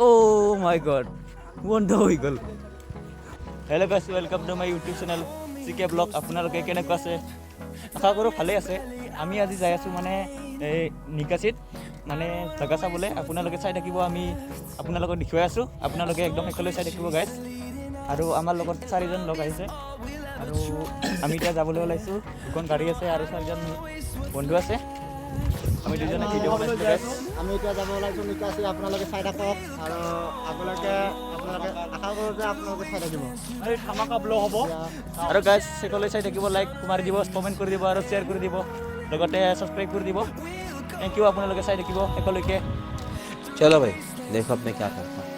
Oh my god, বন্ধ হৈ গ'ল। হেল্ল' গাইছ, welcome to my YouTube channel CK blog. আপোনালোকে কেনেকুৱা আছে? আশা কৰোঁ ভালেই আছে। আমি আজি যাই আছোঁ মানে এই নিকাচিত মানে জেগা চাবলৈ। আপোনালোকে চাই থাকিব, আমি আপোনালোকক দেখুৱাই আছোঁ। আপোনালোকে একদম শেষলৈ চাই থাকিব গাইছ। আৰু আমাৰ লগত 4জন লগ আহিছে আৰু আমি এতিয়া যাবলৈ ওলাইছোঁ। 2খন গাড়ী আছে আৰু 4জন বন্ধু আছে। আমি দুজনে ভিডিঅ' বনাইছোঁ গাইছ। আমি এতিয়া যাব ওলাইছোঁ নিকাচি। আপোনালোকে চাই থাকক আৰু আপোনালোকে আশা কৰোঁ যে আপোনালোকে চাই থাকিব। এই ধামাকা ব্লগ হ'ব। আৰু গাইছ শেষলৈ চাই থাকিব, লাইক মাৰি দিব, কমেণ্ট কৰি দিব আৰু শ্বেয়াৰ কৰি দিব, লগতে ছাবস্ক্ৰাইব কৰি দিব। থেংক ইউ, আপোনালোকে চাই থাকিব শেষলৈকে। चलो भाई देखो अब मैं क्या करता हूँ।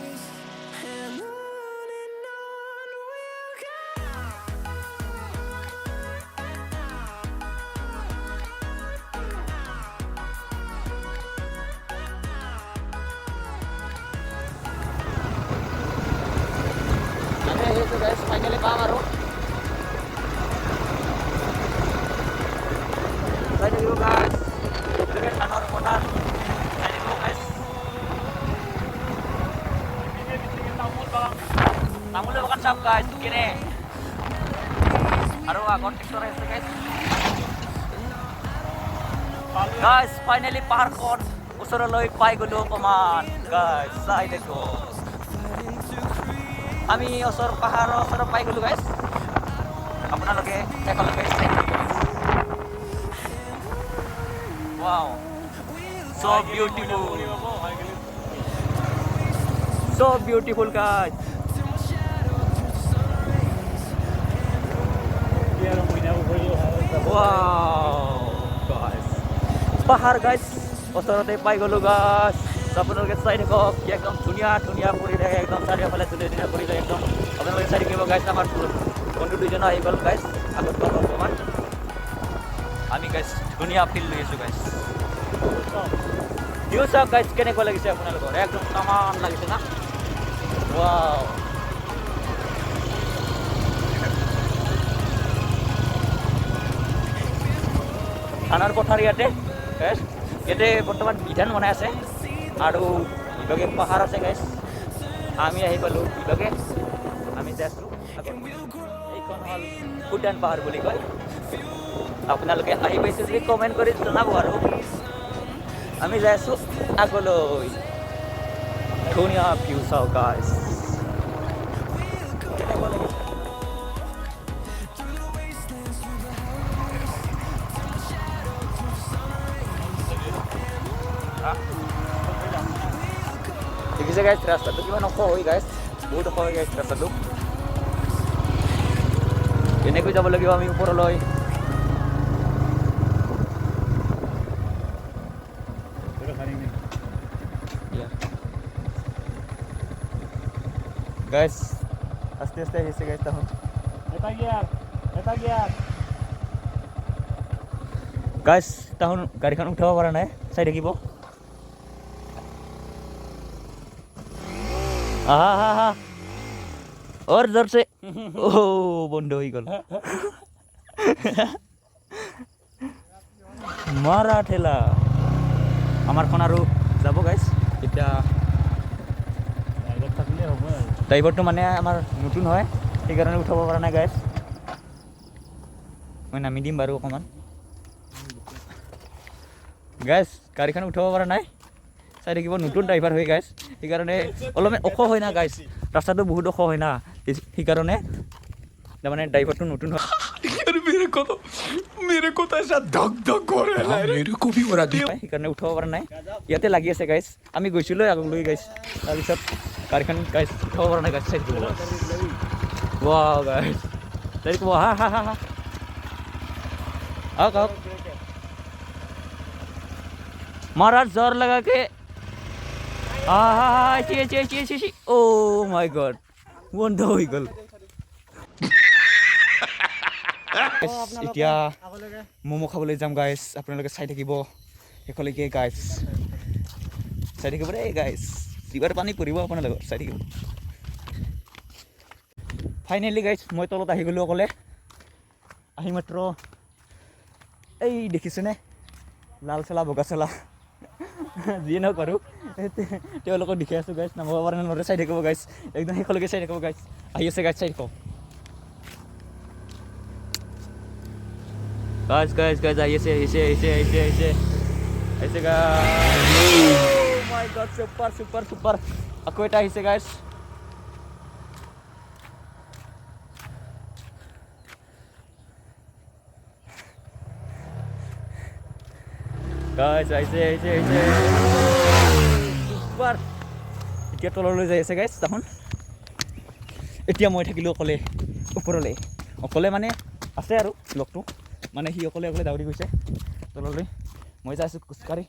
আমি আহিছোঁ গাইছ, ফাইনেলি পাম আৰু চাই থাকিব গাইছ। ধানৰ পথাৰ চাই থাকিব গাইছ। তামোলৰ বাগান চাওক গাইছ, কেনে আৰু আগত ট্ৰেক্টৰ আছে গাইছ। গাইছ ফাইনেলি পাহাৰখন ওচৰলৈ পাই গ'লোঁ অকণমান গাইছ, চাই দেখো আমি পাহাৰৰ ওচৰত পাই গ'লোঁ গাইছ। আপোনালোকে শেষলৈকে চাই থাকিব। Wow, so beautiful guys. Wow guys, পাহাৰ গাইছ ওচৰতে পাই গ'লোঁ গাইছ। আপোনালোকে চাই থাকক, একদম ধুনীয়া ধুনীয়া পৰিৱেশ, একদম চাৰিওফালে ধুনীয়া পৰিৱেশ একদম। আপোনালোকে চাই থাকিব গাইছ। আমাৰ বন্ধু দুজনো আহি গ'ল গাইছ, আগত গ'ল অকণমান। আমি গাইছ ধুনীয়া ফিল লৈ আছোঁ গাইছ। ভিউ চাওক গাইছ, কেনেকুৱা লাগিছে আপোনালোকৰ? একদম তামান লাগিছে না? ৱাও, ধানৰ পথাৰ ইয়াতে গাইছ। ইয়াতে বৰ্তমান বিধান বনাই আছে আৰু ইভাগে পাহাৰ আছে গাইছ। আমি আহি পালোঁ ইভাগে, আমি যাই আছোঁ আগত। এইখন হ'ল ভূটান পাহাৰ বুলি কয়। আপোনালোকে আহি পাইছে যদি কমেণ্ট কৰি জনাব আৰু আমি যাই আছোঁ আগলৈ। ধুনীয়া ভিউ চাওক গাইছ। দেখিছে গাইছ ৰাস্তাটো কিমান ওখ হৈ গাইছ, বহুত ওখ হৈ গাইছ ৰাস্তাটো। এনেকৈ যাব লাগিব আমি ওপৰলৈ। গাইছ আস্তে আস্তে আহিছে গাইছ তাহোন। এটা গিয়াৰ গাইছ তাহোন গাড়ীখন উঠাব পৰা নাই, চাই থাকিব। আহা হা হা और जोर से ओ বন্ধ হৈ গ'ল। মাৰা ঠেলা আমাৰখন আৰু যাব গাইছ। এতিয়া ড্ৰাইভাৰটো মানে আমাৰ নতুন হয়, সেইকাৰণে উঠাব পৰা নাই গাইছ। মই নামি দিম বাৰু অকণমান গাইছ। গাড়ীখন উঠাব পৰা নাই, চাই থাকিব। নতুন ড্ৰাইভাৰ হৈ গাইছ, সেইকাৰণে অলপমান ওখ হয় না গাইছ, ৰাস্তাটো বহুত ওখ হয় না, সেইকাৰণে তাৰমানে ড্ৰাইভাৰটো নতুন হয়। সেইকাৰণে উঠাব পৰা নাই, ইয়াতে লাগি আছে গাইছ। আমি গৈছিলোঁ আগলৈ গাইছ, তাৰপিছত গাড়ীখন গাইছ উঠাব পৰা নাই গাইছ। চাই থাকিব ৱাও গাইছ, চাই থাকিব। হা হা হা হা আহক আহক, মারার জ্বর লাগাকে। ও মাই গড, বন্ধ হৈ গ'ল। এতিয়া ম'ম' খাবলৈ যাম গাইছ। আপোনালোকে চাই থাকিব শেষলৈকে গাইছ, চাই থাকিব দেই গাইছ। জিভাৰ পানী পৰিব আপোনালোকৰ, চাই থাকিব। ফাইনেলি গাইছ মই তলত আহি গ'লোঁ অকলে। আহি মাত্ৰ এই দেখিছেনে লাল চলা বগা চলা যিয়ে নহওক বাৰু তেওঁলোকক দেখাই আছোঁ গাইছ নামাব পৰা নৰে চাই থাকিব গাইছ একদম শেষলৈকে চাই থাকিব গাইছ আহি আছে গাইছ চাই থাকক গাইছ গাইছ গাইছ আহিছে গাইছ মাই গড ছুপাৰ আকৌ এটা আহিছে গাইছ গাইছ আহিছে ছুপাৰ এতিয়া তললৈ যাই আছে গাইছ তাহোন এতিয়া মই থাকিলোঁ ওপৰলৈ অকলে মানে আছে আৰু লগটো মানে সি অকলে দাউৰি গৈছে তললৈ মই যাই আছোঁ খোজকাঢ়ি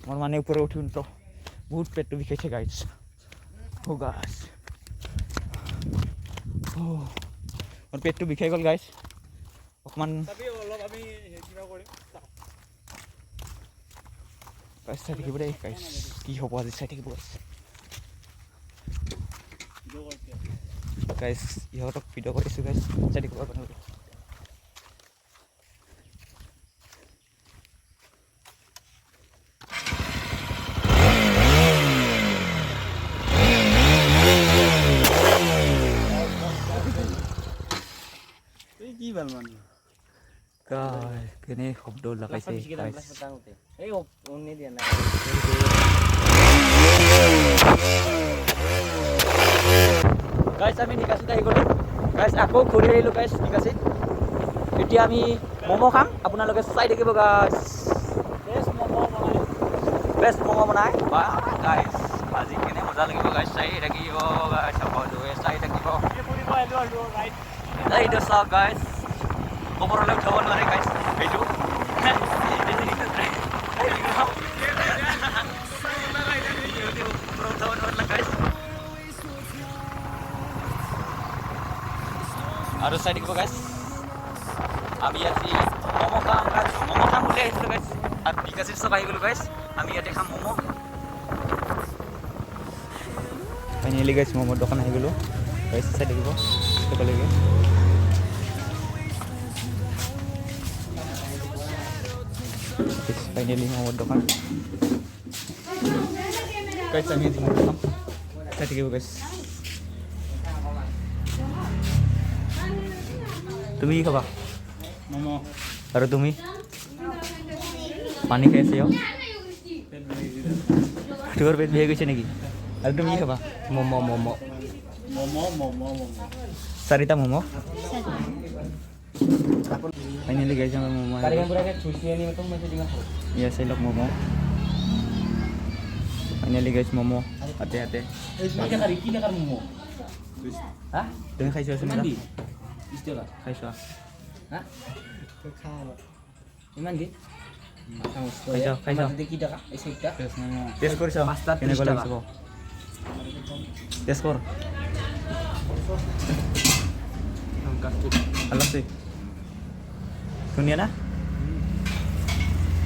মোৰ মানে ওপৰত উঠি তো বহুত পেটটো বিষাইছে গাইছ গাইছ মোৰ পেটটো বিষাই গ'ল গাইছ অকণমান গাইছ চাই থাকিব দেই গাইছ কি হ'ব আজি চাই থাকিব গাইছ ইহঁতক ভিডিঅ' কৰিছোঁ গাইছ চাই থাকিব আপোনালোকে কি ভাল মানে গাইছ কেনে শব্দ লগাইছে গাইছ এই উন্নি দিয়া নাই গাইছ আমি নিকাচিত আহি গ'লোঁ গাইছ আকৌ ঘূৰি আহিলোঁ গাইছ নিকাচিত এতিয়া আমি ম'ম' খাম আপোনালোকে চাই থাকিব গাইছ বেষ্ট ম'ম' বনাই বা গাইছ আজি কেনে মজা লাগিব গাইছ চাই থাকিব গাইছ সকলোৱে চাই থাকিব এইটো চাওক গাইছ ওপৰলৈ উঠাব নোৱাৰে গাইছ এইটো আৰু চাই থাকিব গাইছ আমি আজি ম'ম' খাম বুলি আহিছিলোঁ গাইছ আৰু বিকাশিত চব আহি গ'লোঁ গাইছ আমি ইয়াতে খাম ম'ম' ফাইনেলি গাইছ ম'মৰ দোকান আহি গ'লোঁ গাইছ চাই থাকিব একেলগে ফাইনেলি ম'মৰ দোকান গাইছ আমি আজি ম'ম' খাম চাই থাকিব গাইছ তুমি কি খাবা ম'ম' আৰু তুমি পানী খাই আছে তোমাৰ পেট বিহে গৈছে নেকি আৰু তুমি কি খাবা ম'ম' চাৰিটা ম'ম' ফাইনেলি গাইছে আমাৰ ম'ম' ইয়া চাই লওক ম'ম' ফাইনেলি গাইছে ম'ম' হাতে তুমি খাইছো আছে নেকি খাইছো ইমান কি খাইছো কি টকা এই চাৰিটা টেষ্ট কৰিছ কেনেকুৱা লাগিছে টেষ্ট কৰ ভাল লাগছে ধুনীয়া না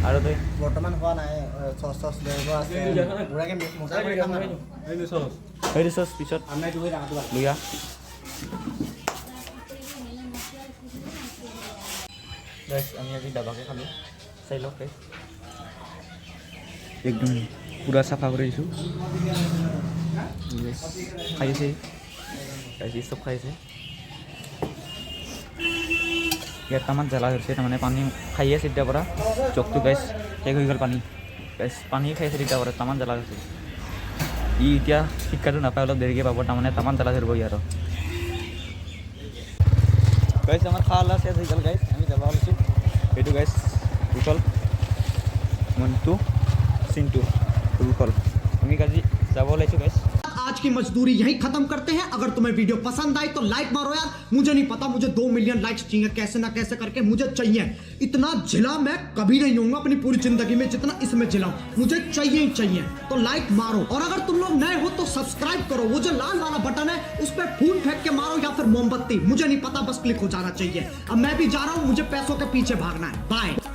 আৰু তই বৰ্তমান হোৱা নাই চচ লৈ আছে পুৰাকে মজা কৰি খাম আৰু সেইটো চচ পিছত লৈ আহ গাইছ আমি আজি দাবাকে খালোঁ চাই লওক গাইছ একদম পূৰা চাফা কৰি দিছোঁ খাই আছে গাইছ চব খাই আছে ইয়াত তামান জ্বালা ধৰিছে তাৰমানে পানী খাই আছে তেতিয়াৰ পৰা চকটো গাইছ শেষ হৈ গ'ল পানী গাইছ পানী খাই আছে তেতিয়াৰ পৰা তামান জ্বালা ধৰিছে ই এতিয়া শিক্ষাটো নাপায় অলপ দেৰিকৈ পাব তাৰমানে তামান জ্বালা ধৰিব ই আৰু গাইছ আমাৰ খোৱা লোৱা শেষ হৈ গ'ল গাইছ আমি যাব ওলাইছোঁ এইটো গাইছ ৰুকল মনটো চিনটো ৰুকল আমি আজি যাব ওলাইছোঁ গাইছ आज की मजदूरी यही खत्म करते हैं अगर तुम्हें वीडियो पसंद आई तो लाइक मारो यार मुझे नहीं पता मुझे 2 मिलियन लाइक्स चाहिए कैसे ना कैसे करके मुझे चाहिए इतना जिला मैं कभी नहीं होऊंगा अपनी पूरी जिंदगी में जितना इसमें जिला मुझे चाहिए ही चाहिए तो लाइक मारो और अगर तुम लोग नए हो तो सब्सक्राइब करो वो जो लाल वाला बटन है उस पर फूल फेंक के मारो या फिर मोमबत्ती मुझे नहीं पता बस क्लिक हो जाना चाहिए अब मैं भी जा रहा हूँ मुझे पैसों के पीछे भागना है बाय